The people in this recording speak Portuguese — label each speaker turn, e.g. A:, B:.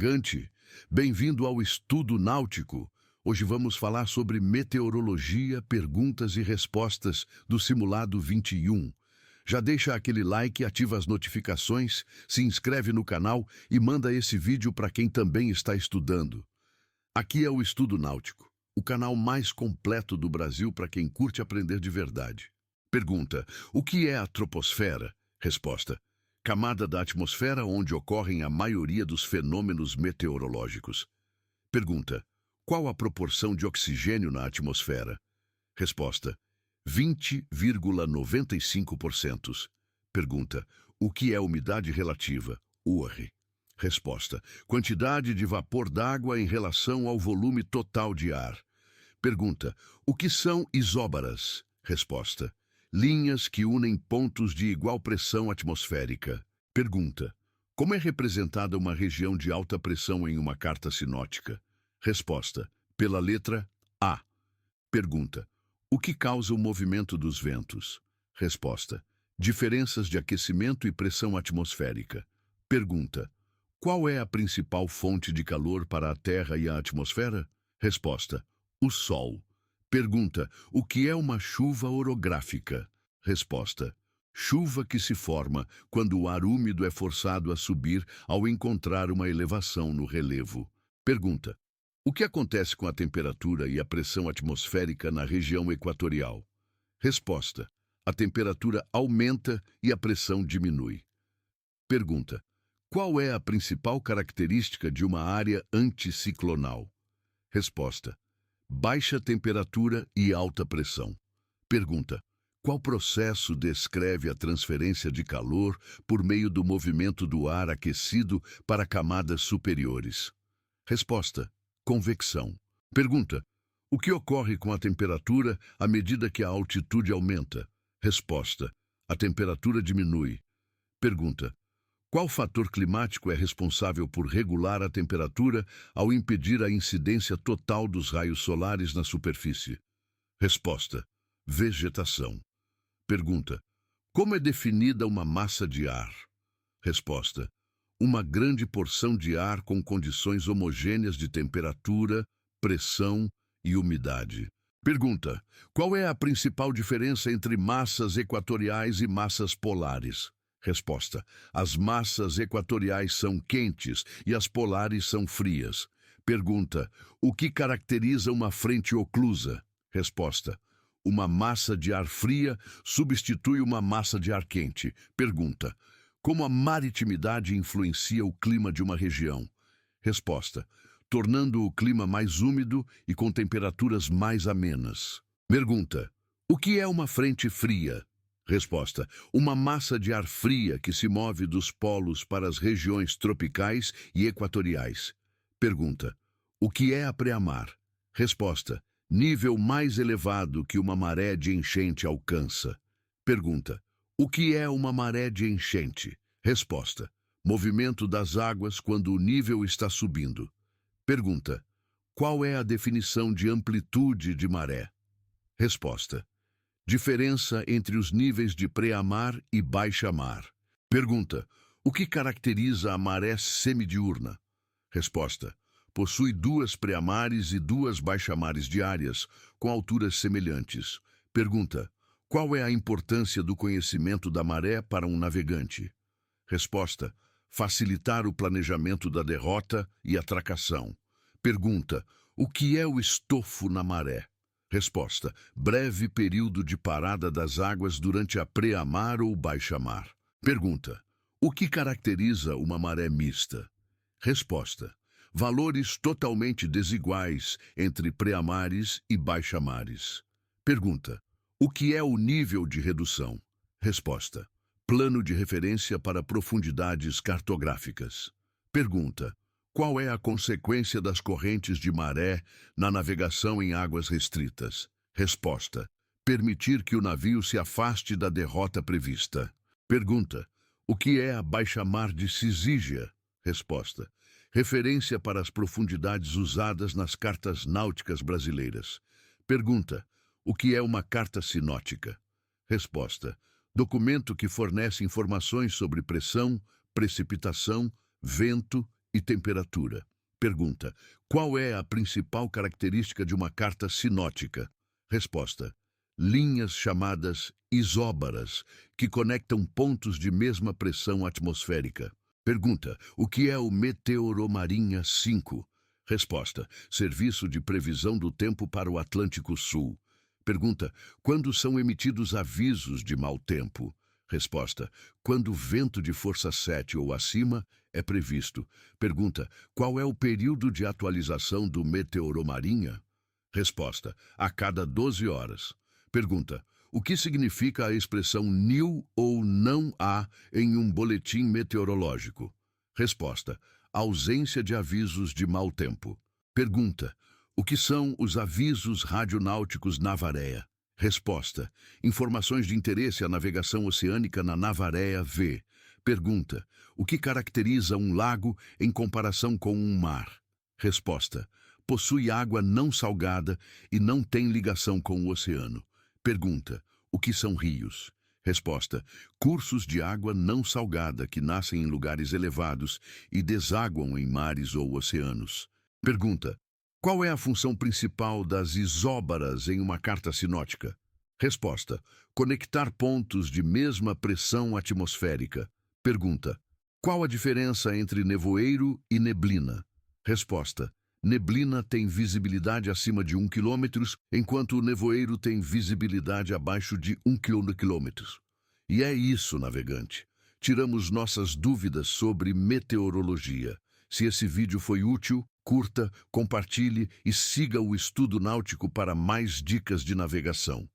A: Gante, bem-vindo ao Estudo Náutico. Hoje vamos falar sobre meteorologia, perguntas e respostas do Simulado 21. Já deixa aquele like, ativa as notificações, se inscreve no canal e manda esse vídeo para quem também está estudando. Aqui é o Estudo Náutico, o canal mais completo do Brasil para quem curte aprender de verdade. Pergunta: o que é a troposfera? Resposta: camada da atmosfera onde ocorrem a maioria dos fenômenos meteorológicos. Pergunta: qual a proporção de oxigênio na atmosfera? Resposta: 20,95%. Pergunta: o que é umidade relativa? UR. Resposta: quantidade de vapor d'água em relação ao volume total de ar. Pergunta: o que são isóbaras? Resposta: linhas que unem pontos de igual pressão atmosférica. Pergunta: como é representada uma região de alta pressão em uma carta sinótica? Resposta: pela letra A. Pergunta: o que causa o movimento dos ventos? Resposta: diferenças de aquecimento e pressão atmosférica. Pergunta: qual é a principal fonte de calor para a Terra e a atmosfera? Resposta: o Sol. Pergunta: o que é uma chuva orográfica? Resposta: chuva que se forma quando o ar úmido é forçado a subir ao encontrar uma elevação no relevo. Pergunta: o que acontece com a temperatura e a pressão atmosférica na região equatorial? Resposta: a temperatura aumenta e a pressão diminui. Pergunta: qual é a principal característica de uma área anticiclonal? Resposta: baixa temperatura e alta pressão. Pergunta: qual processo descreve a transferência de calor por meio do movimento do ar aquecido para camadas superiores? Resposta: convecção. Pergunta: o que ocorre com a temperatura à medida que a altitude aumenta? Resposta: a temperatura diminui. Pergunta: qual fator climático é responsável por regular a temperatura ao impedir a incidência total dos raios solares na superfície? Resposta: vegetação. Pergunta: como é definida uma massa de ar? Resposta: uma grande porção de ar com condições homogêneas de temperatura, pressão e umidade. Pergunta: qual é a principal diferença entre massas equatoriais e massas polares? Resposta: as massas equatoriais são quentes e as polares são frias. Pergunta: o que caracteriza uma frente oclusa? Resposta: uma massa de ar fria substitui uma massa de ar quente. Pergunta: como a maritimidade influencia o clima de uma região? Resposta: tornando o clima mais úmido e com temperaturas mais amenas. Pergunta: o que é uma frente fria? Resposta: uma massa de ar fria que se move dos polos para as regiões tropicais e equatoriais. Pergunta: o que é a pré-mar? Resposta: nível mais elevado que uma maré de enchente alcança. Pergunta: o que é uma maré de enchente? Resposta: movimento das águas quando o nível está subindo. Pergunta: qual é a definição de amplitude de maré? Resposta: diferença entre os níveis de pré-mar e baixa-mar. Pergunta: o que caracteriza a maré semidiurna? Resposta: possui duas pré-mares e duas baixa-mares diárias, com alturas semelhantes. Pergunta: qual é a importância do conhecimento da maré para um navegante? Resposta: facilitar o planejamento da derrota e atracação. Pergunta: o que é o estofo na maré? Resposta: breve período de parada das águas durante a pré-mar ou baixa-mar. Pergunta: o que caracteriza uma maré mista? Resposta: valores totalmente desiguais entre pré-mares e baixa-mares. Pergunta: o que é o nível de redução? Resposta: plano de referência para profundidades cartográficas. Pergunta: qual é a consequência das correntes de maré na navegação em águas restritas? Resposta: permitir que o navio se afaste da derrota prevista. Pergunta: o que é a baixa-mar de Cisígia? Resposta: referência para as profundidades usadas nas cartas náuticas brasileiras. Pergunta: o que é uma carta sinótica? Resposta: documento que fornece informações sobre pressão, precipitação, vento e temperatura. Pergunta: qual é a principal característica de uma carta sinótica? Resposta: linhas chamadas isóbaras, que conectam pontos de mesma pressão atmosférica. Pergunta: o que é o Meteoromarinha 5? Resposta: Serviço de Previsão do Tempo para o Atlântico Sul. Pergunta: quando são emitidos avisos de mau tempo? Resposta: quando vento de força 7 ou acima é previsto. Pergunta: qual é o período de atualização do Meteoromarinha? Resposta: a cada 12 horas. Pergunta: o que significa a expressão NIL ou não há em um boletim meteorológico? Resposta: ausência de avisos de mau tempo. Pergunta: o que são os avisos radionáuticos Navaréa? Resposta: informações de interesse à navegação oceânica na Navaréa V. Pergunta: o que caracteriza um lago em comparação com um mar? Resposta: possui água não salgada e não tem ligação com o oceano. Pergunta: o que são rios? Resposta: cursos de água não salgada que nascem em lugares elevados e desaguam em mares ou oceanos. Pergunta: qual é a função principal das isóbaras em uma carta sinótica? Resposta: conectar pontos de mesma pressão atmosférica. Pergunta: qual a diferença entre nevoeiro e neblina? Resposta: neblina tem visibilidade acima de 1 km, enquanto o nevoeiro tem visibilidade abaixo de 1 km. E é isso, navegante. Tiramos nossas dúvidas sobre meteorologia. Se esse vídeo foi útil, curta, compartilhe e siga o Estudo Náutico para mais dicas de navegação.